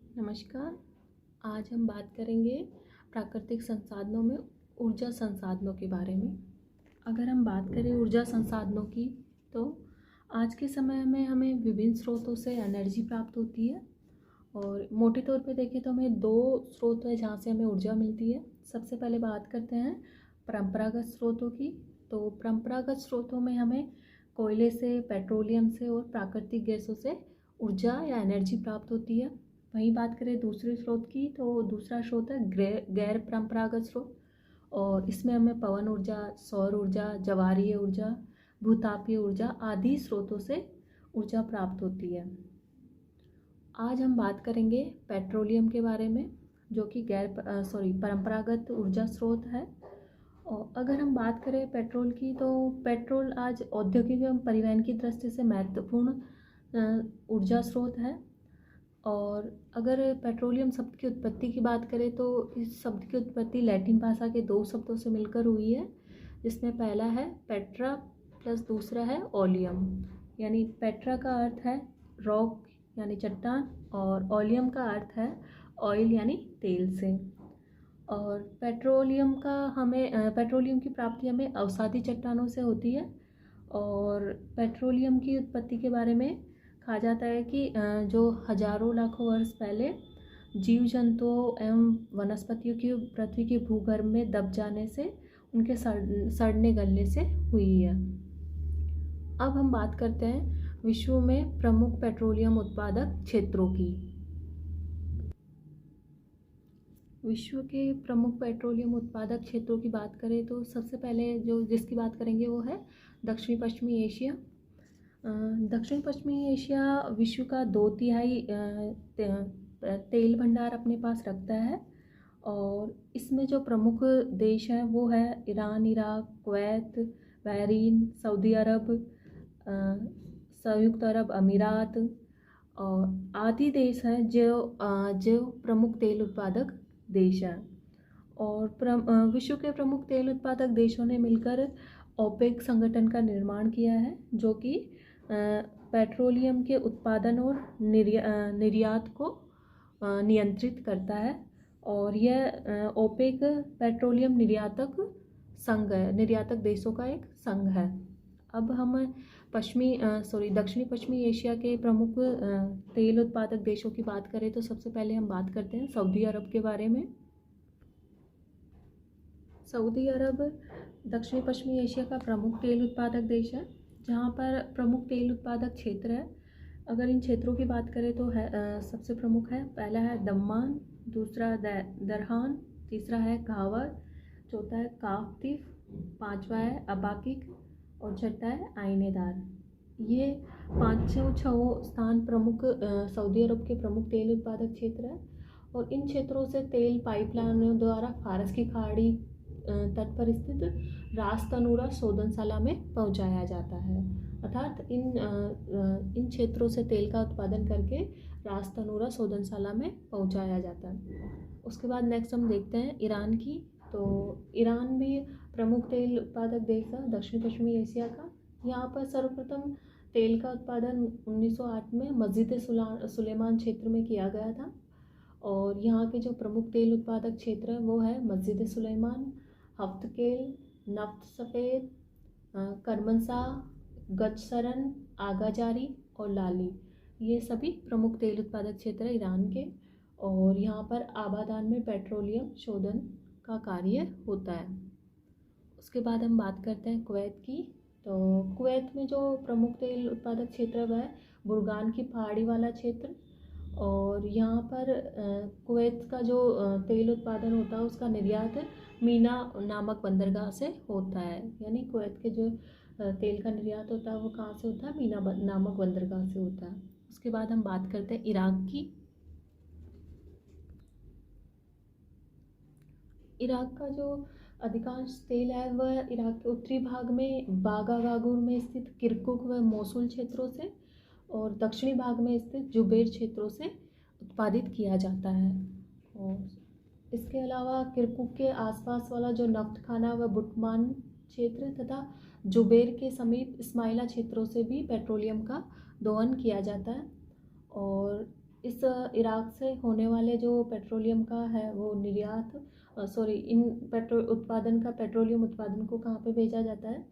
नमस्कार। आज हम बात करेंगे प्राकृतिक संसाधनों में ऊर्जा संसाधनों के बारे में। अगर हम बात करें ऊर्जा संसाधनों की, तो आज के समय में हमें विभिन्न स्रोतों से एनर्जी प्राप्त होती है और मोटे तौर पे देखें तो हमें दो स्रोत है जहाँ से हमें ऊर्जा मिलती है। सबसे पहले बात करते हैं परंपरागत स्रोतों की। तो परंपरागत स्रोतों में हमें कोयले से, पेट्रोलियम से और प्राकृतिक गैसों से ऊर्जा या एनर्जी प्राप्त होती है। वहीं बात करें दूसरे स्रोत की, तो दूसरा स्रोत है गैर परंपरागत स्रोत और इसमें हमें पवन ऊर्जा, सौर ऊर्जा, ज्वारीय ऊर्जा, भूतापीय ऊर्जा आदि स्रोतों से ऊर्जा प्राप्त होती है। आज हम बात करेंगे पेट्रोलियम के बारे में, जो कि परंपरागत ऊर्जा स्रोत है। और अगर हम बात करें पेट्रोल की, तो पेट्रोल आज औद्योगिक एवं परिवहन की दृष्टि से महत्वपूर्ण ऊर्जा स्रोत है। और अगर पेट्रोलियम शब्द की उत्पत्ति की बात करें, तो इस शब्द की उत्पत्ति लैटिन भाषा के दो शब्दों से मिलकर हुई है, जिसमें पहला है पेट्रा प्लस दूसरा है ओलियम। यानी पेट्रा का अर्थ है रॉक यानी चट्टान और ओलियम का अर्थ है ऑयल यानी तेल से। और पेट्रोलियम की प्राप्ति हमें अवसादी चट्टानों से होती है। और पेट्रोलियम की उत्पत्ति के बारे में कहा जाता है कि जो हजारों लाखों वर्ष पहले जीव जंतुओं एवं वनस्पतियों की पृथ्वी के भूगर्भ में दब जाने से उनके सड़ने गलने से हुई है। अब हम बात करते हैं विश्व में प्रमुख पेट्रोलियम उत्पादक क्षेत्रों की। विश्व के प्रमुख पेट्रोलियम उत्पादक क्षेत्रों की बात करें, तो सबसे पहले जिसकी बात करेंगे वो है दक्षिण पश्चिमी एशिया। दक्षिण पश्चिमी एशिया विश्व का 2/3 तेल भंडार अपने पास रखता है। और इसमें जो प्रमुख देश हैं वो है Iran, Iraq, Kuwait, Bahrain, Saudi Arab, संयुक्त अरब अमीरात और आदि देश हैं जो प्रमुख तेल उत्पादक देश हैं। और विश्व के प्रमुख तेल उत्पादक देशों ने मिलकर ओपेक संगठन का निर्माण किया है, जो कि पेट्रोलियम के उत्पादन और निर्यात को नियंत्रित करता है। और यह ओपेक पेट्रोलियम निर्यातक देशों का एक संघ है। अब हम दक्षिणी पश्चिमी एशिया के प्रमुख तेल उत्पादक देशों की बात करें, तो सबसे पहले हम बात करते हैं सऊदी अरब के बारे में। सऊदी अरब दक्षिणी पश्चिमी एशिया का प्रमुख तेल उत्पादक देश है, जहाँ पर प्रमुख तेल उत्पादक क्षेत्र है। अगर इन क्षेत्रों की बात करें तो सबसे प्रमुख है, पहला है दम्मान, दूसरा दरहान, तीसरा है घावर, चौथा है काफ्तिफ, पांचवा है अबाकिक और छठा है आइनेदार। ये पाँचों छह स्थान प्रमुख सऊदी अरब के प्रमुख तेल उत्पादक क्षेत्र है। और इन क्षेत्रों से तेल पाइपलाइनों द्वारा फारस की खाड़ी तट पर स्थित रास तनूरा शोधनशाला में पहुंचाया जाता है। अर्थात इन क्षेत्रों से तेल का उत्पादन करके रास तनूरा शोधनशाला में पहुंचाया जाता है। उसके बाद नेक्स्ट हम देखते हैं ईरान की। तो ईरान भी प्रमुख तेल उत्पादक देश है दक्षिण पश्चिमी एशिया का। यहाँ पर सर्वप्रथम तेल का उत्पादन 1908 में मस्जिद सुलेमान क्षेत्र में किया गया था। और यहाँ के जो प्रमुख तेल उत्पादक क्षेत्र है वो है मस्जिद सुलेमान, हफ्तकेल, नफ्त सफ़ेद, करमनशाह, गचसरन, आगाजारी और लाली। ये सभी प्रमुख तेल उत्पादक क्षेत्र है ईरान के। और यहाँ पर आबादान में पेट्रोलियम शोधन का कार्य होता है। उसके बाद हम बात करते हैं कुवैत की। तो कुवैत में जो प्रमुख तेल उत्पादक क्षेत्र है वह है बुर्गान की पहाड़ी वाला क्षेत्र। और यहाँ पर कुवैत का जो तेल उत्पादन होता है उसका निर्यात मीना नामक बंदरगाह से होता है। यानी कुवैत के जो तेल का निर्यात होता है वो कहाँ से होता है? मीना नामक बंदरगाह से होता है। उसके बाद हम बात करते हैं इराक की। इराक का जो अधिकांश तेल है वह इराक के उत्तरी भाग में बागा गागुर में स्थित किरकुक व मोसुल क्षेत्रों से और दक्षिणी भाग में स्थित जुबेर क्षेत्रों से उत्पादित किया जाता है। और इसके अलावा किरकुक के आसपास वाला जो नफ्त खाना व बुटमान क्षेत्र तथा जुबेर के समीप इस्माइला क्षेत्रों से भी पेट्रोलियम का दोहन किया जाता है। और इस इराक से होने वाले जो पेट्रोलियम का है वो निर्यात इन पेट्रोल उत्पादन का पेट्रोलियम उत्पादन को कहाँ पे भेजा जाता है?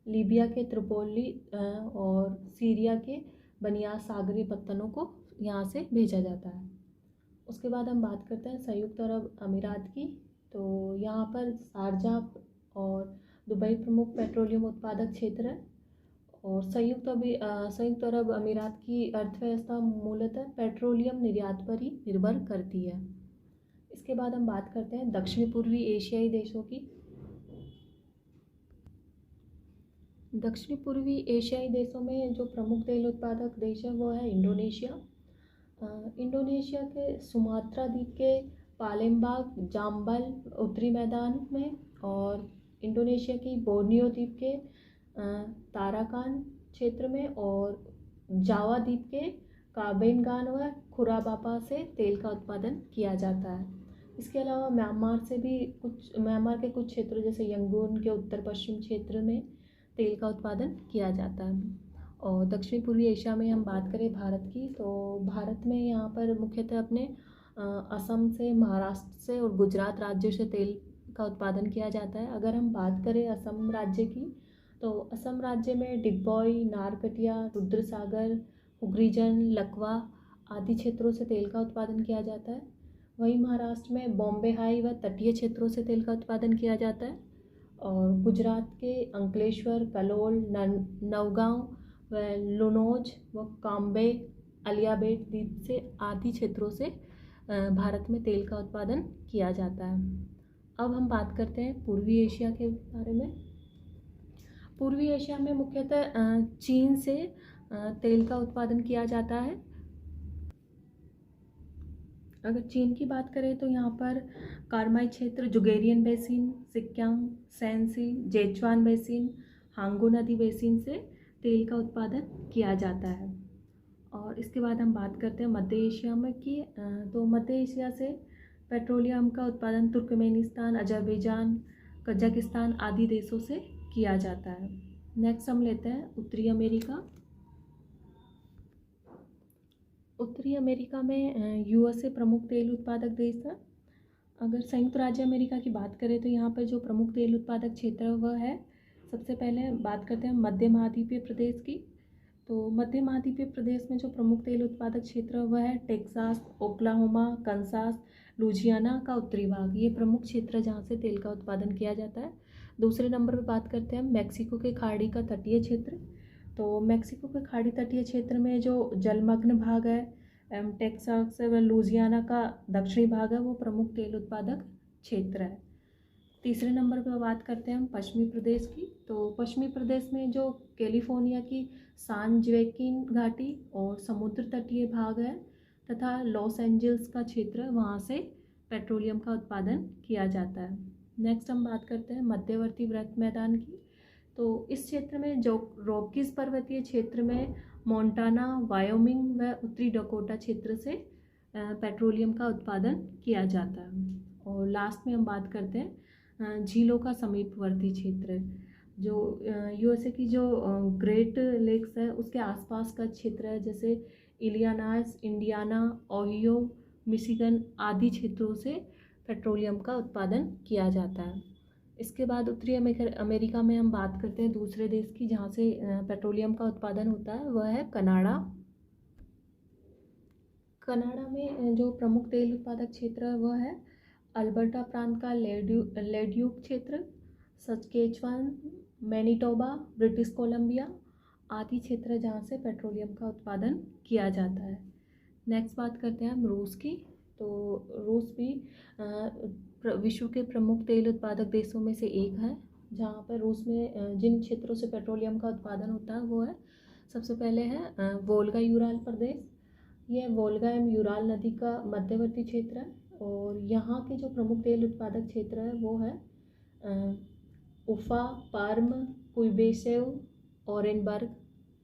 लीबिया के त्रिपोली और सीरिया के बनियास सागरी पत्तनों को यहाँ से भेजा जाता है। उसके बाद हम बात करते हैं संयुक्त अरब अमीरात की। तो यहाँ पर शारजाह और दुबई प्रमुख पेट्रोलियम उत्पादक क्षेत्र है। और संयुक्त अरब अमीरात की अर्थव्यवस्था मूलतः पेट्रोलियम निर्यात पर ही निर्भर करती है। इसके बाद हम बात करते हैं दक्षिण पूर्वी एशियाई देशों की। दक्षिण पूर्वी एशियाई देशों में जो प्रमुख तेल उत्पादक देश है वो है इंडोनेशिया। इंडोनेशिया के सुमात्रा द्वीप के पालेम्बांग, जाम्बल उत्तरी मैदान में और इंडोनेशिया की बोर्नियो द्वीप के ताराकान क्षेत्र में और जावा द्वीप के काबेनगान व खुराबापा से तेल का उत्पादन किया जाता है। इसके अलावा म्यांमार के कुछ क्षेत्रों जैसे यंगून के उत्तर पश्चिम क्षेत्र में तेल का उत्पादन किया जाता है। और दक्षिण पूर्वी एशिया में हम बात करें भारत की, तो भारत में यहाँ पर मुख्यतः अपने असम से, महाराष्ट्र से और गुजरात राज्यों से तेल का उत्पादन किया जाता है। अगर हम बात करें असम राज्य की, तो असम राज्य में डिगबॉय, नारकटिया, रुद्रसागर, हुग्रीजन, लकवा आदि क्षेत्रों से तेल का उत्पादन किया जाता है। वहीं महाराष्ट्र में बॉम्बे हाई व तटीय क्षेत्रों से तेल का उत्पादन किया जाता है। और गुजरात के अंकलेश्वर, कलोल, नवगांव व लुनोज व काम्बे, अलियाबेट द्वीप से आदि क्षेत्रों से भारत में तेल का उत्पादन किया जाता है। अब हम बात करते हैं पूर्वी एशिया के बारे में। पूर्वी एशिया में मुख्यतः चीन से तेल का उत्पादन किया जाता है। अगर चीन की बात करें तो यहाँ पर कारमाई क्षेत्र, जुगेरियन बेसिन, सिक्यांग, सैनसी, जेचुआन बेसिन, हांगू नदी बेसिन से तेल का उत्पादन किया जाता है। और इसके बाद हम बात करते हैं मध्य एशिया में की, तो मध्य एशिया से पेट्रोलियम का उत्पादन तुर्कमेनिस्तान, अजरबैजान, कजाकिस्तान आदि देशों से किया जाता है। नेक्स्ट हम लेते हैं उत्तरी अमेरिका। उत्तरी अमेरिका में यूएसए प्रमुख तेल उत्पादक देश है। अगर संयुक्त राज्य अमेरिका की बात करें तो यहाँ पर जो प्रमुख तेल उत्पादक क्षेत्र है वह है, सबसे पहले बात करते हैं मध्य महाद्वीपीय प्रदेश की। तो मध्य महाद्वीपीय प्रदेश में जो प्रमुख तेल उत्पादक क्षेत्र है वह है टेक्सास, ओक्लाहोमा, कंसास, लुजियाना का उत्तरी भाग। ये प्रमुख क्षेत्र है जहाँ से तेल का उत्पादन किया जाता है। दूसरे नंबर पर बात करते हैं मैक्सिको के खाड़ी का तटीय क्षेत्र। तो मैक्सिको के खाड़ी तटीय क्षेत्र में जो जलमग्न भाग है, टेक्सास व लुजियाना का दक्षिणी भाग है, वो प्रमुख तेल उत्पादक क्षेत्र है। तीसरे नंबर पर बात करते हैं हम पश्चिमी प्रदेश की। तो पश्चिमी प्रदेश में जो कैलिफोर्निया की सान जोaquin घाटी और समुद्र तटीय भाग है तथा लॉस एंजल्स का क्षेत्र है, वहाँ से पेट्रोलियम का उत्पादन किया जाता है। नेक्स्ट हम बात करते हैं मध्यवर्ती वृत्त मैदान की। तो इस क्षेत्र में जो रॉकीज पर्वतीय क्षेत्र में मोंटाना, वायोमिंग व उत्तरी डकोटा क्षेत्र से पेट्रोलियम का उत्पादन किया जाता है। और लास्ट में हम बात करते हैं झीलों का समीपवर्ती क्षेत्र, जो यूएसए की जो ग्रेट लेक्स है उसके आसपास का क्षेत्र है, जैसे इलियानास, इंडियाना, ओहियो, मिशिगन आदि क्षेत्रों से पेट्रोलियम का उत्पादन किया जाता है। इसके बाद उत्तरी अमेरिका में हम बात करते हैं दूसरे देश की जहाँ से पेट्रोलियम का उत्पादन होता है, वह है कनाडा। कनाडा में जो प्रमुख तेल उत्पादक क्षेत्र है वह है अल्बर्टा प्रांत का लेड्यूक क्षेत्र, सस्केचुआन, मैनिटोबा, ब्रिटिश कोलंबिया आदि क्षेत्र है जहाँ से पेट्रोलियम का उत्पादन किया जाता है। नेक्स्ट बात करते हैं हम रूस की। तो रूस भी विश्व के प्रमुख तेल उत्पादक देशों में से एक है, जहाँ पर रूस में जिन क्षेत्रों से पेट्रोलियम का उत्पादन होता है वो है, सबसे पहले है वोल्गा यूराल प्रदेश। यह वोल्गा एवं यूराल नदी का मध्यवर्ती क्षेत्र है और यहाँ के जो प्रमुख तेल उत्पादक क्षेत्र है वो है उफा, पार्म, कुइबेसेव, ओरेनबर्ग।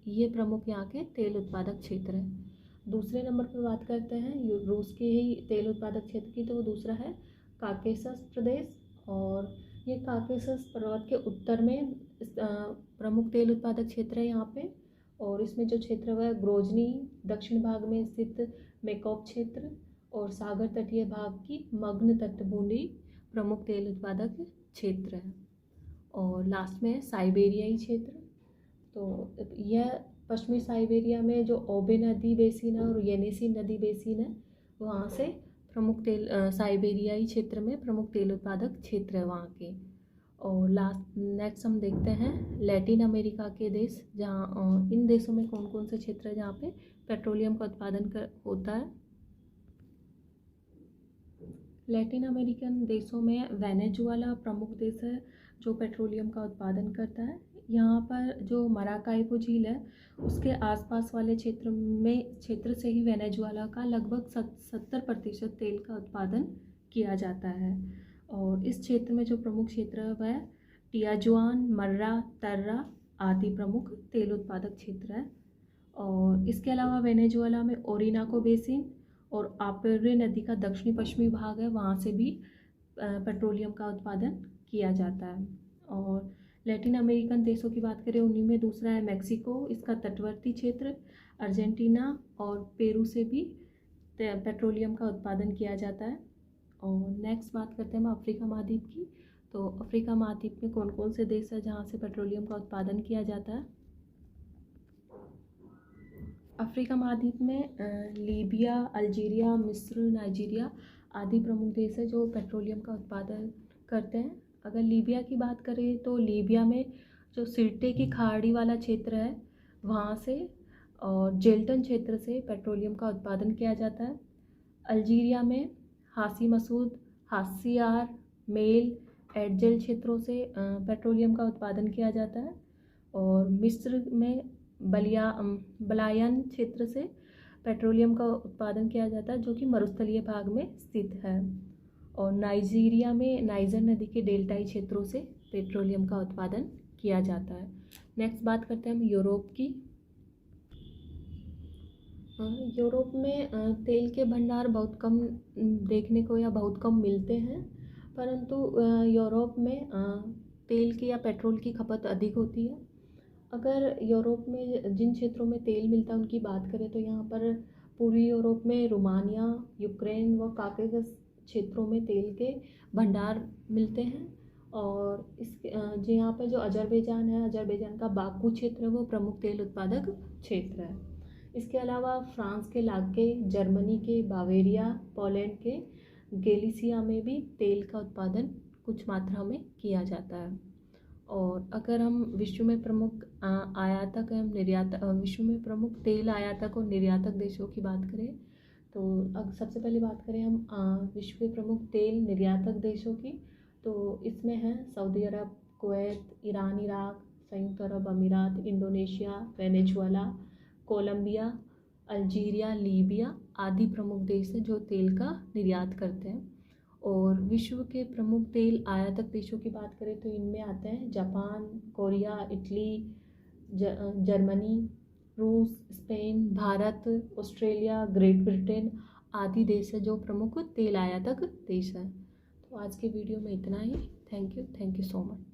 ये प्रमुख यहाँ के तेल उत्पादक क्षेत्र हैं। दूसरे नंबर पर बात करते हैं रूस के ही तेल उत्पादक क्षेत्र की, तो दूसरा है काकेशस प्रदेश और ये काकेशस पर्वत के उत्तर में प्रमुख तेल उत्पादक क्षेत्र है यहाँ पे। और इसमें जो क्षेत्र है वह ग्रोजनी, दक्षिण भाग में स्थित मेकॉप क्षेत्र और सागर तटीय भाग की मग्न तटबूंदी प्रमुख तेल उत्पादक क्षेत्र है। और लास्ट में साइबेरियाई क्षेत्र। तो यह पश्चिमी साइबेरिया में जो ओबे नदी बेसिन है और येनिसी नदी बेसिन है, वहाँ से प्रमुख तेल साइबेरियाई क्षेत्र में प्रमुख तेल उत्पादक क्षेत्र है वहाँ के। और नेक्स्ट हम देखते हैं लैटिन अमेरिका के देश, जहाँ इन देशों में कौन कौन से क्षेत्र है जहाँ पे पेट्रोलियम का उत्पादन होता है। लैटिन अमेरिकन देशों में वेनेजुएला प्रमुख देश है जो पेट्रोलियम का उत्पादन करता है। यहाँ पर जो मराकाइबो झील है उसके आसपास वाले क्षेत्र से ही वेनेजुएला का लगभग 70% तेल का उत्पादन किया जाता है। और इस क्षेत्र में जो प्रमुख क्षेत्र है वह टियाजुआन, मर्रा, तर्रा आदि प्रमुख तेल उत्पादक क्षेत्र है। और इसके अलावा वेनेजुएला में ओरिनाको बेसिन और आपेरे नदी का दक्षिणी पश्चिमी भाग है, वहाँ से भी पेट्रोलियम का उत्पादन किया जाता है। और लैटिन अमेरिकन देशों की बात करें, उन्हीं में दूसरा है मैक्सिको, इसका तटवर्ती क्षेत्र, अर्जेंटीना और पेरू से भी पेट्रोलियम का उत्पादन किया जाता है। और नेक्स्ट बात करते हैं हम अफ्रीका महाद्वीप की। तो अफ्रीका महाद्वीप में कौन कौन से देश है जहाँ से पेट्रोलियम का उत्पादन किया जाता है। अफ्रीका महाद्वीप में लीबिया, अल्जीरिया, मिस्र, नाइजीरिया आदि प्रमुख देश है जो पेट्रोलियम का उत्पादन करते हैं। अगर लीबिया की बात करें तो लीबिया में जो सिर्टे की खाड़ी वाला क्षेत्र है वहाँ से और जेल्टन क्षेत्र से पेट्रोलियम का उत्पादन किया जाता है। अल्जीरिया में हासी मसूद, हासियार, मेल, एडजल क्षेत्रों से पेट्रोलियम का उत्पादन किया जाता है। और मिस्र में बलायन क्षेत्र से पेट्रोलियम का उत्पादन किया जाता है जो कि मरुस्थलीय भाग में स्थित है। और नाइजीरिया में नाइजर नदी के डेल्टाई क्षेत्रों से पेट्रोलियम का उत्पादन किया जाता है। नेक्स्ट बात करते हैं हम यूरोप की। यूरोप में तेल के भंडार बहुत कम देखने को या बहुत कम मिलते हैं, परंतु यूरोप में तेल की या पेट्रोल की खपत अधिक होती है। अगर यूरोप में जिन क्षेत्रों में तेल मिलता है उनकी बात करें तो यहाँ पर पूर्वी यूरोप में रोमानिया, यूक्रेन व काकेशस क्षेत्रों में तेल के भंडार मिलते हैं। और इसके जो यहाँ पर जो अजरबैजान है, अजरबैजान का बाकू क्षेत्र है वो प्रमुख तेल उत्पादक क्षेत्र है। इसके अलावा फ्रांस के इलाके, जर्मनी के बावेरिया, पोलैंड के गैलिसिया में भी तेल का उत्पादन कुछ मात्रा में किया जाता है। और अगर हम विश्व में प्रमुख आयातक एवं निर्यातक, विश्व में प्रमुख तेल आयातक और निर्यातक देशों की बात करें तो अब सबसे पहले बात करें हम विश्व के प्रमुख तेल निर्यातक देशों की, तो इसमें हैं Saudi Arabia, Kuwait, Iran, Iraq, संयुक्त अरब अमीरात, Indonesia, Venezuela, Colombia, Algeria, Libya आदि प्रमुख देश हैं जो तेल का निर्यात करते हैं। और विश्व के प्रमुख तेल आयातक देशों की बात करें तो इनमें आते हैं जापान, कोरिया, इटली, जर्मनी, रूस, Spain, Bharat, Australia, great Britain आदि देश है जो प्रमुख तेल आयातक देश हैं। तो आज के वीडियो में इतना ही। Thank you so much.